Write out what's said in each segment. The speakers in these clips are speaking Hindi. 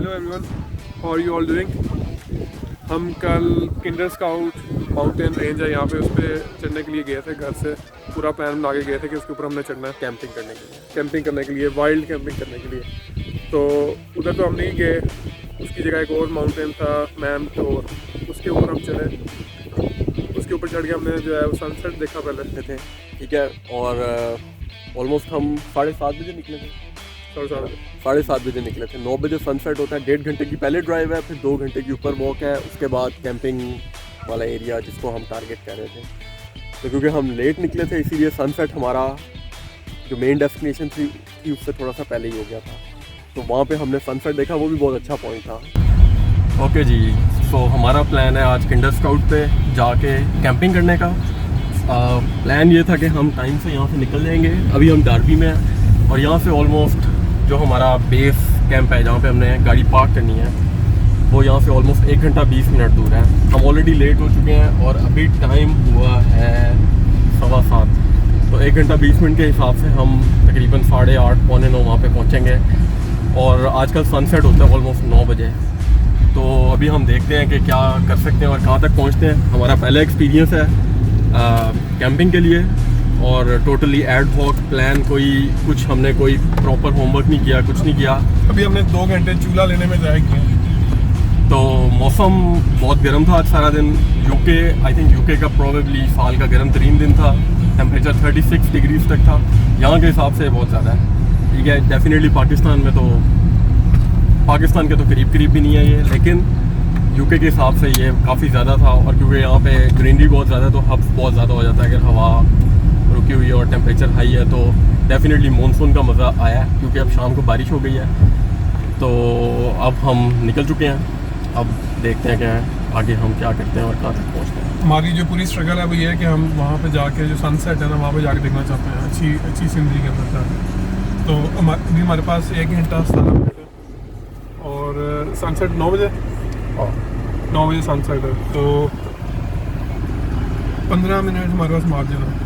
Hello everyone, how are you all doing. हम कल किंडर स्काउट माउंटेन रेंज है यहाँ पे, उस पर चढ़ने के लिए गए थे। घर से पूरा प्लान बना के गए थे कि उसके ऊपर हमने चढ़ना है कैंपिंग करने के लिए, वाइल्ड कैंपिंग करने के लिए। तो उधर तो हम नहीं गए, उसकी जगह एक और माउंटेन था मैम टोर, उसके ऊपर हम चले। उसके ऊपर चढ़ के हमने जो है वो सनसेट देखा पहले थे, ठीक है। और ऑलमोस्ट हम 7:30 बजे निकले थे, 7:30 बजे निकले थे। 9 बजे सनसेट होता है। 1.5 घंटे की पहले ड्राइव है, फिर 2 घंटे की ऊपर वॉक है, उसके बाद कैंपिंग वाला एरिया जिसको हम टारगेट कर रहे थे। तो क्योंकि हम लेट निकले थे इसीलिए सनसेट हमारा जो मेन डेस्टिनेशन थी उससे थोड़ा सा पहले ही हो गया था। तो वहाँ पे हमने सनसेट देखा, वो भी बहुत अच्छा पॉइंट था। ओके जी, तो हमारा प्लान है आज किंडर स्काउट पे जाके कैंपिंग करने का। प्लान ये था कि हम टाइम से यहाँ से निकल जाएंगे। अभी हम डार्बी में हैं और यहाँ से ऑलमोस्ट जो हमारा बेस कैंप है जहाँ पे हमने गाड़ी पार्क करनी है, वो यहाँ से ऑलमोस्ट 1 घंटा 20 मिनट दूर है। हम ऑलरेडी लेट हो चुके हैं और अभी टाइम हुआ है 7:15। तो 1 घंटा 20 मिनट के हिसाब से हम तकरीबन 8:30 पौने 9 वहाँ पे पहुँचेंगे। और आजकल सनसेट होता है ऑलमोस्ट 9 बजे। तो अभी हम देखते हैं कि क्या कर सकते हैं और कहाँ तक पहुँचते हैं। हमारा पहला एक्सपीरियंस है कैंपिंग के लिए और टोटली एड हॉक प्लान, कुछ हमने कोई प्रॉपर होमवर्क नहीं किया, कुछ नहीं किया। अभी हमने 2 घंटे चूल्हा लेने में जाया किया। तो मौसम बहुत गर्म था आज सारा दिन। आई थिंक यूके का प्रोबेबली साल का गर्म तरीन दिन था। टेम्परेचर 36 डिग्रीज तक था, यहाँ के हिसाब से बहुत ज़्यादा है। ठीक है, डेफिनेटली पाकिस्तान के तो करीब भी नहीं है ये, लेकिन यूके के हिसाब से ये काफ़ी ज़्यादा था। और क्योंकि यहाँ पे ग्रीनरी बहुत ज़्यादा है तो हब्स बहुत ज़्यादा हो जाता है। अगर हवा रुकी हुई है और टेम्परेचर हाई है तो डेफिनेटली मानसून का मज़ा आया है। क्योंकि अब शाम को बारिश हो गई है, तो अब हम निकल चुके हैं। अब देखते हैं कि आगे हम क्या करते हैं और कहाँ तक पहुँचते हैं। हमारी जो पूरी स्ट्रगल है वो ये है कि हम वहाँ पे जाके जो सनसेट है ना, वहाँ पे जाके देखना चाहते हैं, अच्छी सीनरी करना चाहते हैं। तो अभी हमारे पास 1 घंटा 17 मिनट है और सनसेट 9 बजे 9 बजे सनसेट है, तो 15 मिनट हमारे पास मार्जिन है।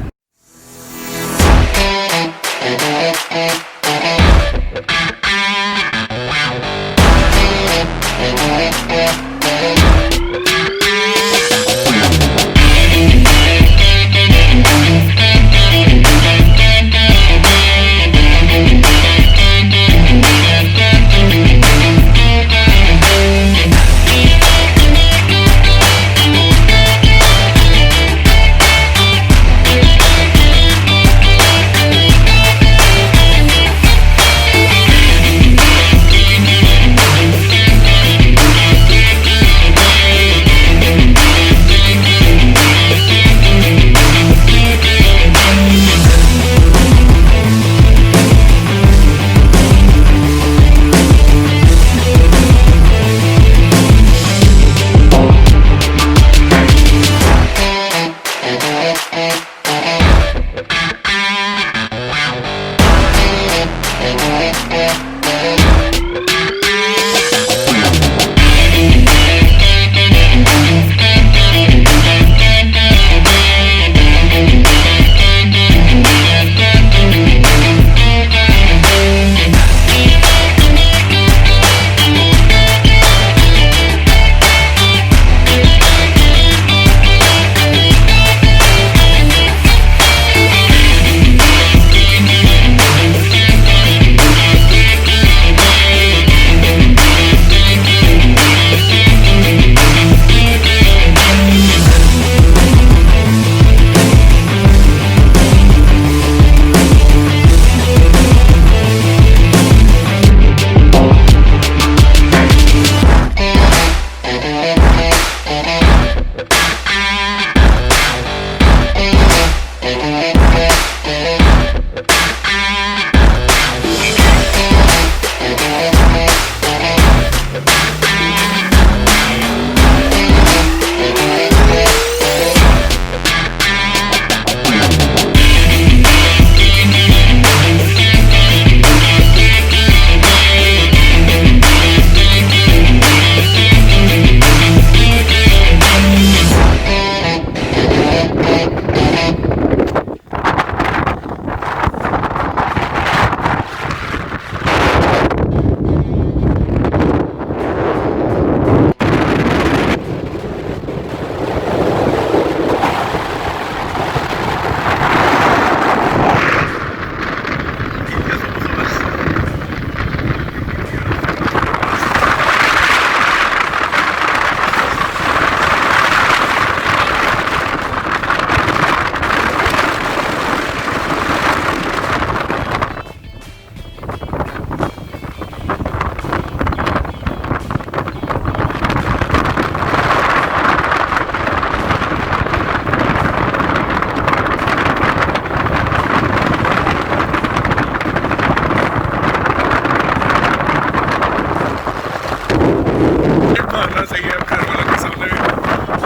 मारना सही है घर वालों के सामने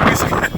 भी सही है।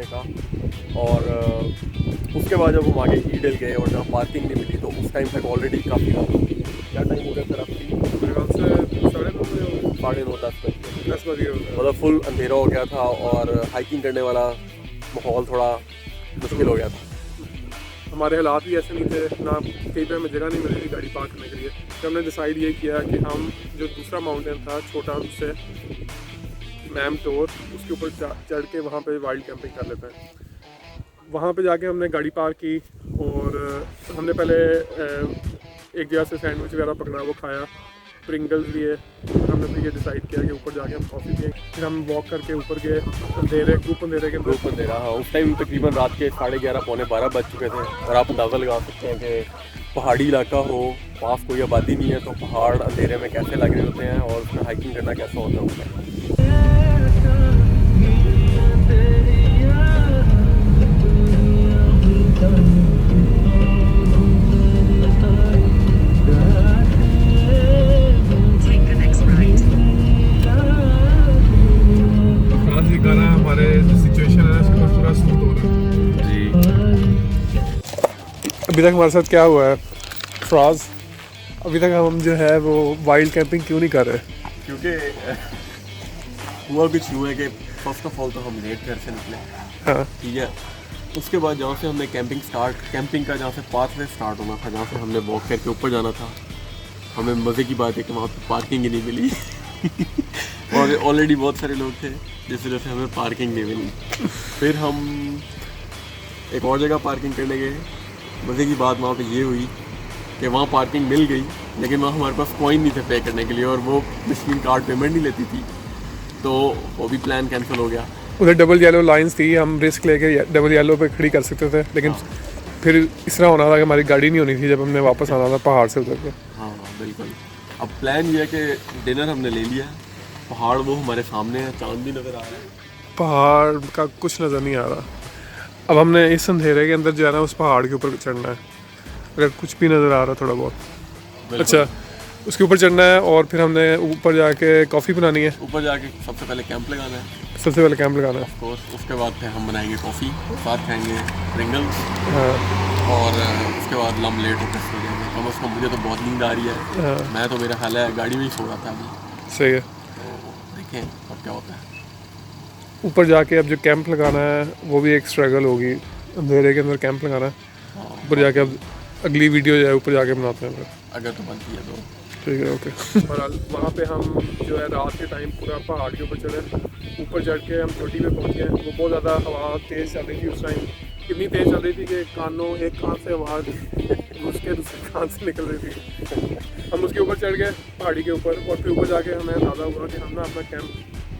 का। और उसके बाद जब हम आगे ईडल गए और जहाँ पार्किंग नहीं मिली तो उस टाइम तक ऑलरेडी काफ़ी क्या टाइम हो गया सर आपकी? 9:30 10 बजे मतलब फुल अंधेरा हो गया था और हाइकिंग करने वाला माहौल थोड़ा मुश्किल हो गया था। हमारे हालात भी ऐसे नहीं थे, ना कहीं पे हमें जगह नहीं मिली थी गाड़ी पार्क करने के लिए। तो हमने डिसाइड ये किया कि हम जो दूसरा माउंटेन था छोटा उससे मैम टोर उसके ऊपर चढ़ के वहाँ पे वाइल्ड कैंपिंग कर लेते हैं। वहाँ पे जाके हमने गाड़ी पार्क की और हमने पहले एक जगह से सैंडविच वगैरह पकड़ा, वो खाया, प्रिंगल्स लिए। हमने फिर ये डिसाइड किया कि ऊपर जाके हम कॉफ़ी पिए। फिर हम वॉक करके ऊपर गए, ग्रुप अंधेरे के अंधेरा। हाँ, उस टाइम तकरीबन रात के 11:30 पौने 12 बज चुके थे। और आप अंदाज़ा लगा सकते हैं कि पहाड़ी इलाका हो, पास कोई आबादी नहीं है, तो पहाड़ अंधेरे में कैसे लग रहे होते हैं और उसमें हाइकिंग करना कैसा होता है उसमें। हमारे जो सिचुएशन है उसके पूरा सूट हो रहा है जी। अभी तक हमारे साथ क्या हुआ है फ्राज, अभी तक हम जो है वो वाइल्ड कैंपिंग क्यों नहीं कर रहे? क्योंकि हुआ कुछ यूँ है कि फर्स्ट ऑफ ऑल तो हम लेट घर से निकले। हाँ ठीक है। उसके बाद जहाँ से हमने कैंपिंग का जहाँ से पाथवे स्टार्ट होना था, जहाँ से हमने वॉक करके ऊपर जाना था, हमें मज़े की बात है कि वहाँ पे पार्किंग ही नहीं मिली। और ऑलरेडी बहुत सारे लोग थे जिस वजह से हमें पार्किंग नहीं मिली। फिर हम एक और जगह पार्किंग करने गए। मज़े की बात वहाँ पे ये हुई कि वहाँ पार्किंग मिल गई, लेकिन वहाँ हमारे पास कॉइन नहीं थे पे करने के लिए और वो मशीन कार्ड पेमेंट नहीं लेती थी, तो वो भी प्लान कैंसिल हो गया। उधर डबल येलो लाइंस थी, हम रिस्क लेके डबल येलो पे खड़ी कर सकते थे, लेकिन फिर इस तरह होना था कि हमारी गाड़ी नहीं होनी थी जब हमने वापस आना था पहाड़ से उतर के। हाँ बिल्कुल। अब प्लान ये है कि डिनर हमने ले लिया, पहाड़ वो हमारे सामने है, चांद भी नज़र आ रहा है, पहाड़ का कुछ नज़र नहीं आ रहा। अब हमने इस अंधेरे के अंदर जाना है, उस पहाड़ के ऊपर चढ़ना है, अगर कुछ भी नज़र आ रहा थोड़ा बहुत। अच्छा, उसके ऊपर चढ़ना है और फिर हमने ऊपर जाके कॉफ़ी बनानी है। ऊपर जाके सबसे पहले कैंप लगाना है। सबसे पहले कैंप लगाना है ऑफ कोर्स। उसके बाद फिर हम बनाएंगे कॉफ़ी, साथ खाएंगे प्रिंगल्स। हाँ। और उसके बाद लम लेट होकर सो जाएंगे। कम से कम मुझे तो बहुत नींद आ रही है। हाँ। मैं तो मेरा हाल है गाड़ी में ही सो रहा था अभी। सही है। तो देखें अब क्या होता है। ऊपर जाके अब जो कैंप लगाना है वो भी एक स्ट्रगल होगी, अंधेरे के अंदर कैंप लगाना है। ऊपर जाके अब अगली वीडियो जो है ऊपर जाके बनाते हैं फिर, अगर तो बनती है तो ठीक है, ओके। बहरहाल वहाँ पे हम जो है रात के टाइम पूरा पहाड़ के ऊपर चढ़े, ऊपर चढ़ के हम चोटी पे पहुँचे। वो बहुत ज़्यादा हवा तेज़ चल रही थी उस टाइम, इतनी तेज़ चल रही थी कि एक कान से आवाज़ घुस के दूसरे कान से निकल रही थी। हम उसके ऊपर चढ़ गए पहाड़ी के ऊपर, और फिर ऊपर जाके हमें अंदाज़ा हुआ कि हम ना अपना कैंप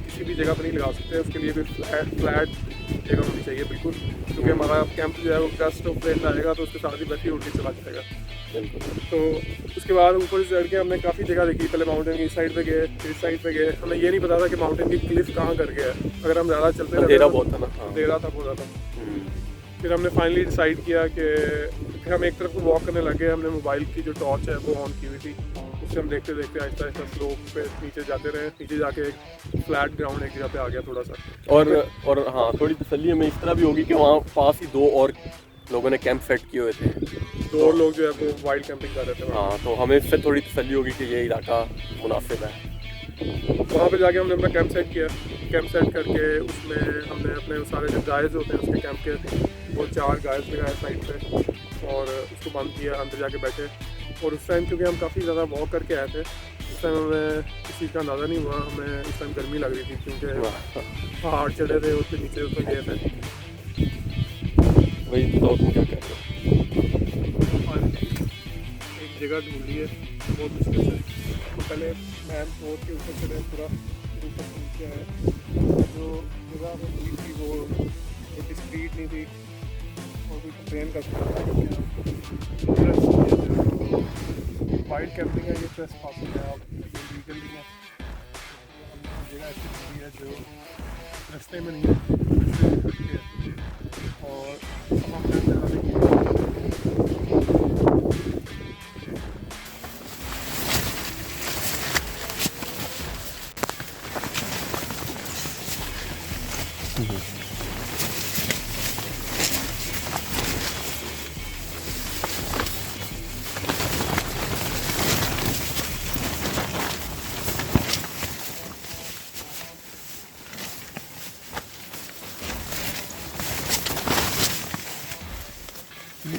किसी भी जगह पर नहीं लगा सकते, उसके लिए कोई फ्लैट जगह होनी चाहिए बिल्कुल, क्योंकि हमारा कैंप जो है वो गस्ट ऑफ विंड आएगा तो उसके साथ ही वैसे ही उड़ के चला जाएगा। तो उसके बाद ऊपर से चढ़ के हमने काफ़ी जगह देखी। पहले माउंटेन की इस साइड पे गए, फिर इस साइड पे गए। हमें ये नहीं पता था कि माउंटेन की क्लिफ कहाँ कर गया है। अगर हम ज़्यादा चलते अंधेरा बहुत था ना, अंधेरा था बहुत ज़्यादा। फिर हमने फाइनली डिसाइड किया कि फिर हम एक तरफ को वॉक करने लगे। हमने मोबाइल की जो टॉर्च है वो ऑन की हुई थी, उससे हम देखते देखते आहिस्ता आहिस्ता स्लोप पे नीचे जाते रहे। नीचे जाके एक फ्लैट ग्राउंड एक जगह पे आ गया थोड़ा सा। और हाँ, थोड़ी तसल्ली हमें इस तरह भी होगी कि वहाँ पास ही 2 और लोगों ने कैंप सेट किए हुए थे, 2 लोग जो है वो वाइल्ड कैंपिंग कर रहे थे। हाँ, तो हमें इससे थोड़ी तसल्ली होगी कि ये इलाका मुनासिब है। वहाँ पे जाके हमने अपना कैंप सेट किया। कैंप सेट करके उसमें हमने अपने सारे जो गाइस होते हैं उसके कैंप के वो 4 गाइस लगाए साइड पे, और उसको बंद किया, अंदर जाके बैठे। और उस टाइम क्योंकि हम काफ़ी ज़्यादा वॉक करके आए थे, उस टाइम हमें किस चीज़ का अंदाज़ा नहीं हुआ। हमें उस टाइम गर्मी लग रही थी क्योंकि पहाड़ चढ़े थे, उसके नीचे उसमें गए थे। वही बताओ तुम क्या कर रहे हो। एक जगह ढूंढी है बहुत मुश्किल से। तो पहले मैम रोड के ऊपर चढ़े, पूरा ऊपर से नीचे आए। जो जगह हमें मिली थी वो एक स्ट्रीट नहीं थी और कोई ट्रेन का वाइल्ड कैंपिंग है, ये ट्रेस पासिंग है। आप लीगल भी है, जगह ऐसी मिली है जो रास्ते में नहीं है। और हम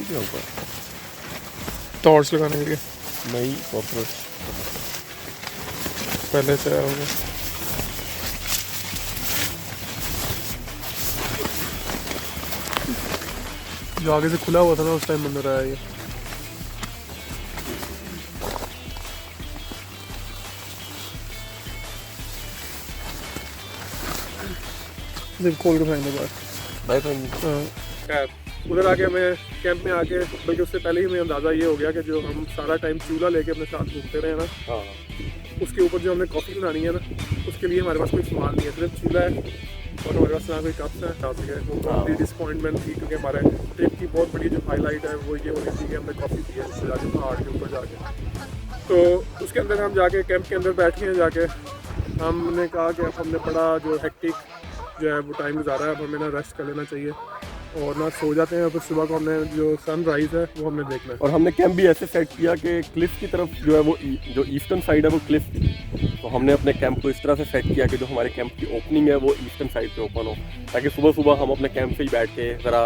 क्या ऊपर टॉर्च लगाने के लिए नहीं, कॉकरोच पहले से आया होगा। जो आगे से खुला हुआ था ना उस टाइम अंदर आया ये। सिर्फ खोल के फेंक दो बाहर। खैर उधर आके हमें कैंप में आके, बल्कि उससे पहले ही हमें अंदाज़ा ये हो गया कि जो हम सारा टाइम चूल्हा लेके अपने साथ घूमते रहे ना, हाँ, उसके ऊपर जो हमने कॉफ़ी बनानी है ना, उसके लिए हमारे पास कोई सामान नहीं है, सिर्फ चूल्हा है और हमारे पास ना कोई कप्स है ना सके। वो काफ़ी डिसअपॉइंटमेंट थी क्योंकि हमारे ट्रिप की बहुत बड़ी जो हाईलाइट है वो ये हो रही थी कि हमने कॉफ़ी पी है जाके पहाड़ के ऊपर जाके। तो उसके अंदर हम जाके कैंप के अंदर बैठ गए। जाके हमने कहा कि अब हमने बड़ा जो हेक्टिक जो है वो टाइम गुजारा है, अब हमें ना रेस्ट कर लेना चाहिए और ना सो जाते हैं। फिर सुबह को हमने जो सनराइज़ है वो हमने देखना है। और हमने कैंप भी ऐसे सेट किया कि क्लिफ की तरफ जो है वो जो ईस्टर्न साइड है वो क्लिफ थी, तो हमने अपने कैंप को इस तरह से सेट किया कि जो हमारे कैंप की ओपनिंग है वो ईस्टर्न साइड पे ओपन हो, ताकि सुबह सुबह हम अपने कैंप से ही बैठ के ज़रा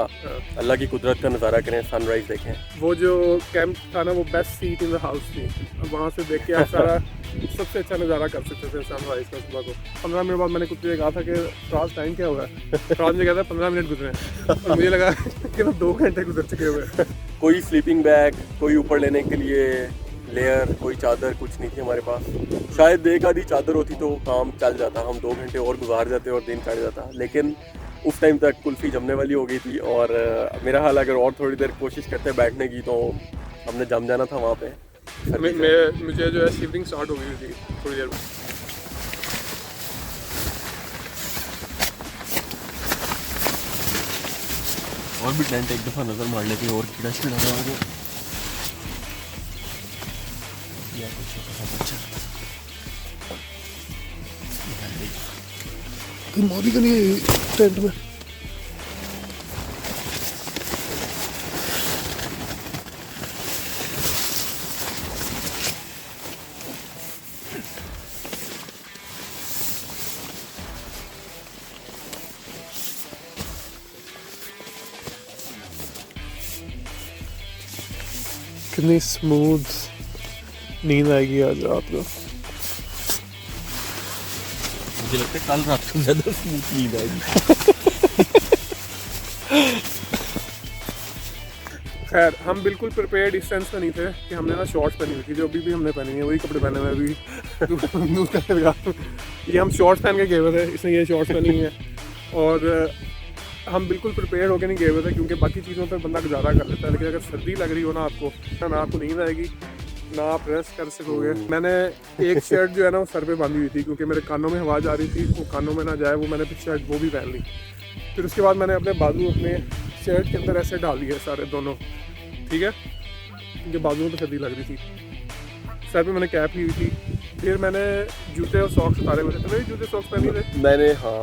अल्लाह की कुदरत का नज़ारा करें, सनराइज़ देखें। वो जो कैंप था ना वो best seat in the house थी। अब वहाँ से देख के आप सारा सबसे अच्छा नज़ारा कर सकते थे सनराइज़ का सुबह को। 15 मिनट बाद मैंने कुछ कहा था कि फ्राज टाइम क्या हुआ है। फ्राज ने कहा था 15 मिनट गुजरे और मुझे लगा कि 2 घंटे गुजर चुके हुए। कोई स्लीपिंग बैग, कोई ऊपर लेने के लिए लेयर, कोई चादर, कुछ नहीं थी हमारे पास। शायद एक आधी चादर होती तो काम चल जाता, हम 2 घंटे और गुजार जाते और दिन चढ़ जाता। लेकिन उस टाइम तक कुल्फ़ी जमने वाली हो गई थी और मेरा हाल अगर और थोड़ी देर कोशिश करते बैठने की तो हमने जम जाना था वहाँ पे। मुझे जो है शिवरिंग स्टार्ट हो गई थी थोड़ी देर में। और भी टेंट एक दफ़ा नज़र मार लेती और कीड़ा शीड़ा ना हो या कुछ बच्चा मारी का नहीं टेंट में। कितनी स्मूथ नींद आएगी आज रात को। मुझे लगता है कल रात को ज़्यादा स्मूथ नींद आएगी। खैर हम बिल्कुल प्रिपेयर्ड इस सेंस में नहीं थे कि हमने ना शॉर्ट्स पहनी हुई थी, जो अभी भी हमने पहनी है वही कपड़े पहने हुए अभी। ये हम शॉर्ट्स पहन के गए हुए थे, इसने ये शॉर्ट्स पहनी है। और हम बिल्कुल प्रिपेयर होकर नहीं गए हुए थे, क्योंकि बाकी चीज़ों पर बंदा गुजारा कर लेता है, लेकिन अगर सर्दी लग रही हो ना आपको नींद आएगी ना आप रेस्ट कर सकोगे। मैंने एक शर्ट जो है ना वो सर पे बांधी हुई थी, क्योंकि मेरे कानों में आवाज़ आ रही थी, वो कानों में ना जाए, वो मैंने शर्ट वो भी पहन ली। फिर उसके बाद मैंने अपने बाजू अपने शर्ट के अंदर ऐसे डाल दिए सारे दोनों, ठीक है, क्योंकि बाजुओं पे सर्दी लग रही थी। सर पे मैंने कैप ली हुई थी, फिर मैंने जूते और सॉक्स उतारे हुए थे। तो मेरे जूते सॉक्स पहने थे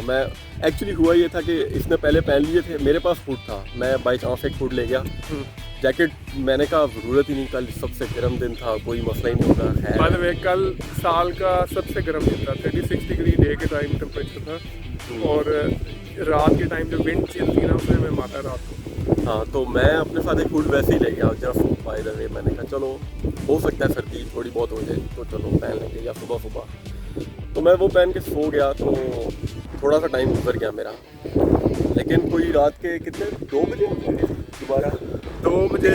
मैं एक्चुअली हुआ ये था कि इसने पहले पहन लिए थे, मेरे पास फूड था, मैं बाई चांस एक फूड ले गया। जैकेट मैंने कहा ज़रूरत ही नहीं, कल सबसे गर्म दिन था, कोई मसला ही नहीं होगा। बाय द वे कल साल का सबसे गर्म दिन था, 36 डिग्री डे के टाइम टेम्परेचर था, और रात के टाइम जो विंड चिल थी ना उसने हमें मारा रात को। हाँ, तो मैं अपने साथ एक फूड वैसे ही ले गया जस्ट बाय द वे। मैंने कहा चलो हो सकता है सर्दी थोड़ी बहुत हो जाए तो चलो पहन लेंगे, या सुबह सुबह। तो मैं वो पहन के सो गया, तो थोड़ा सा टाइम गुजर गया मेरा, लेकिन कोई रात के कितने 2 बजे दोबारा 2 बजे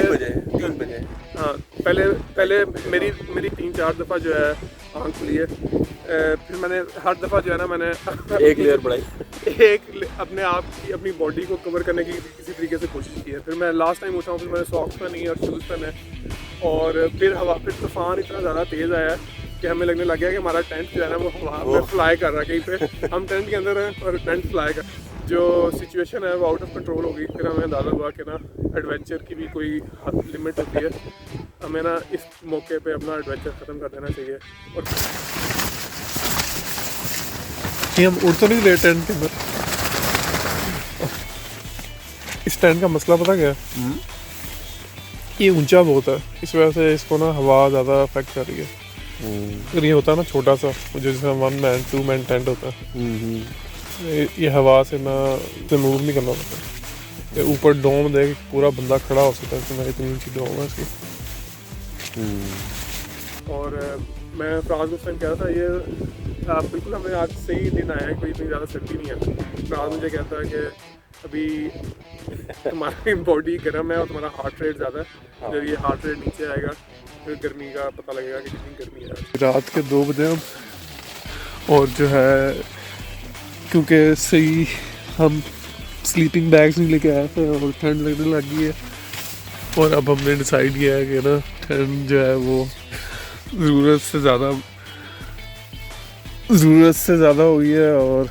3 बजे हाँ, पहले मेरी 3-4 दफ़ा जो है आँख खुली है। फिर मैंने हर दफ़ा जो है ना मैंने एक लेयर बढ़ाई, अपने आप की अपनी बॉडी को कवर करने की किसी तरीके से कोशिश की है। फिर मैं लास्ट टाइम उठा हूँ, फिर मैंने सॉक्स पहनी और शूज़ पहने, और फिर तूफ़ान इतना ज़्यादा तेज़ आया कि हमें लगने लग गया कि हमारा टेंट जो है ना वो हवा में फ्लाई कर रहा है कहीं पे। हम टेंट के अंदर हैं और टेंट फ्लाई कर, जो सिचुएशन है वो आउट ऑफ कंट्रोल होगी। फिर हमें अंदाज़ा हुआ कि ना एडवेंचर की भी कोई लिमिट होती है, हमें ना इस मौके पे अपना एडवेंचर ख़त्म कर देना चाहिए। और ये हम उड़ तो नहीं रहे टेंट के अंदर। इस टेंट का मसला पता क्या है? ये ऊंचा बहुत है, इस वजह से इसको ना हवा ज़्यादा अफेक्ट कर रही है। अगर ये होता है ना छोटा सा, जैसे 1 मैन 2 मैन टेंट होता है, ये हवा से ना मूव नहीं करना पड़ता। ये ऊपर डोम देख पूरा बंदा खड़ा हो सकता है, मैं इतनी ऊंची डोम है इसकी। और मैं फ्रांस को उस टाइम कह रहा था ये बिल्कुल हमें आज सही दिन आया है, कोई इतनी ज़्यादा सर्दी नहीं है। फ्रांस मुझे कहता है कि अभी तुम्हारी बॉडी गर्म है और तुम्हारा हार्ट रेट ज़्यादा है, जब ये हार्ट रेट नीचे आएगा फिर गर्मी का पता लगेगा कि कितनी गर्मी है। रात के 2 बजे हम, और जो है क्योंकि सही हम स्लीपिंग बैग्स नहीं लेके आए थे और ठंड लगने लग गई है, और अब हमने डिसाइड किया है कि ना ठंड जो है वो ज़रूरत से ज़्यादा हो गई है और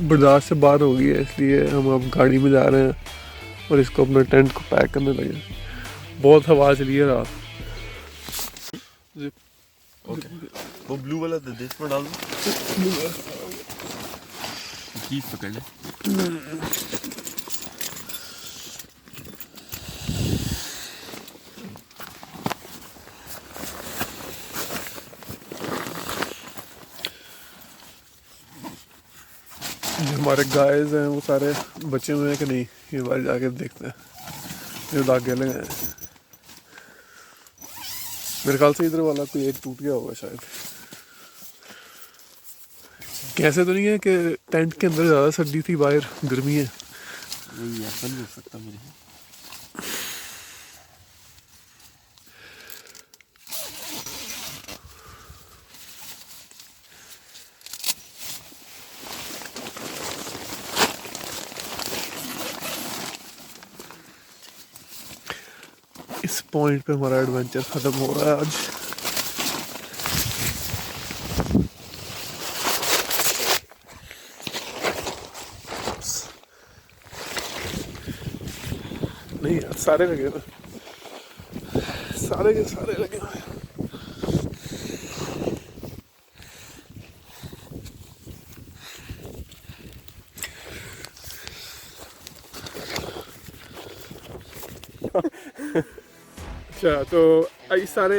बर्दाश्त से बाहर हो गई है, इसलिए हम अब गाड़ी में जा रहे हैं और इसको अपने टेंट को पैक करने लगे। बहुत हवा चली है रात। ओके, वो ब्लू वाला देश में डाल दो, चीज़ पकड़ ले। जो हमारे गाइस हैं वो सारे बचे हुए हैं कि नहीं, ये बार जाके देखते हैं। ये धागे लगे हैं, मेरे ख्याल से इधर वाला कोई एक टूट गया होगा शायद। कैसे तो नहीं है कि टेंट के अंदर ज़्यादा सर्दी थी, बाहर गर्मी है। नहीं ऐसा नहीं हो सकता मेरे। इस पॉइंट पे हमारा एडवेंचर ख़त्म हो रहा है आज। नहीं यार, सारे लगे ना, सारे के सारे लगे हुए हैं। अच्छा, तो इस सारी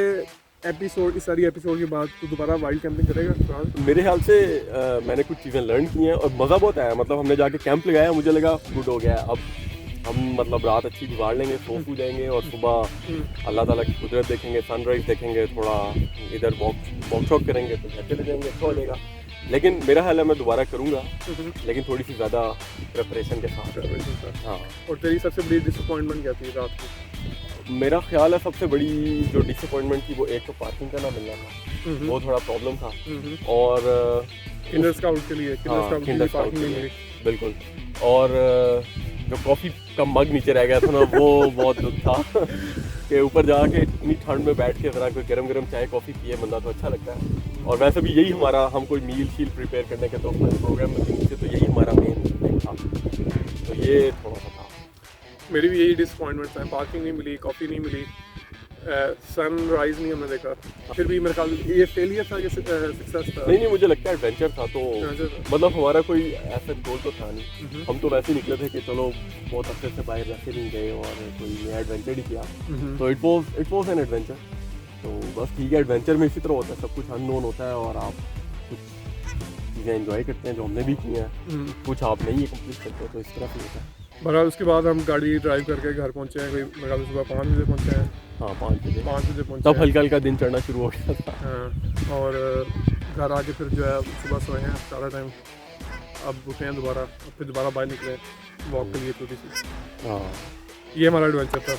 एपिसोड के बाद तो दोबारा वाइल्ड कैंपिंग करेगा? मेरे ख्याल से मैंने कुछ चीज़ें लर्न की हैं और मज़ा बहुत आया। मतलब हमने जाके कैंप लगाया, मुझे लगा गुड हो गया, अब हम मतलब रात अच्छी गुजार लेंगे, सो जाएंगे और सुबह अल्लाह ताला की कुदरत देखेंगे, सनराइज़ देखेंगे, थोड़ा इधर वॉक शॉक करेंगे तो घर चले जाएंगे, अच्छा हो जाएगा। लेकिन मेरा ख्याल है मैं दोबारा करूँगा, लेकिन थोड़ी सी ज़्यादा प्रिपरेशन के साथ। हाँ। और तेरी सबसे बड़ी डिसअपॉइंटमेंट क्या थी रात की? मेरा ख्याल है सबसे बड़ी जो डिसअपॉइंटमेंट थी वो एक तो पार्किंग का ना मिलना था, वो थोड़ा प्रॉब्लम था। और किंडर स्काउट के लिए किंडर स्काउट पार्किंग नहीं मिली। बिल्कुल। और जो कॉफ़ी का मग नीचे रह गया था ना, वो बहुत दुख था कि ऊपर जाके इतनी ठंड में बैठ के ज़रा कोई गरम गरम चाय कॉफ़ी पिए बंदा तो अच्छा लगता है। और वैसे भी यही हमारा, हम कोई मील शील प्रिपेयर करने के तो अपने प्रोग्राम में नीचे तो यही हमारा मेन था, तो ये थोड़ा सा था। मेरी भी यही डिसअपॉइंटमेंट है, पार्किंग नहीं मिली, कॉफ़ी नहीं मिली, सनराइज नहीं हमने देखा। फिर भी मेरे ख्याल ये फेलियर था कि सक्सेस था? नहीं, मुझे लगता है एडवेंचर था, तो मतलब हमारा कोई ऐसा गोल तो था नहीं। हम तो वैसे ही निकले थे कि चलो बहुत अच्छे से बाहर वैसे नहीं गए और कोई नया एडवेंचर ही किया, तो इट वॉज एन एडवेंचर। तो बस ठीक है, एडवेंचर में इसी तरह होता है, सब कुछ अननोन होता है और आप कुछ चीज़ें एंजॉय करते हैं जो हमने भी की हैं, कुछ आप नहीं कंप्लीट करते, तो इस तरह से होता है। बहरहाल उसके बाद हम गाड़ी ड्राइव करके घर पहुँचे हैं, कोई मेरे ख्याल से सुबह 5 बजे पहुँचे हैं। हाँ, 5 बजे पहुँचे तब हल्का हल्का दिन चढ़ना शुरू हो गया था। हाँ, और घर आके फिर जो है सुबह सोए हैं सारा टाइम, अब उठे हैं दोबारा, अब फिर दोबारा बाहर निकले वॉक के लिए छोटी सी। हाँ, ये हमारा एडवेंचर था।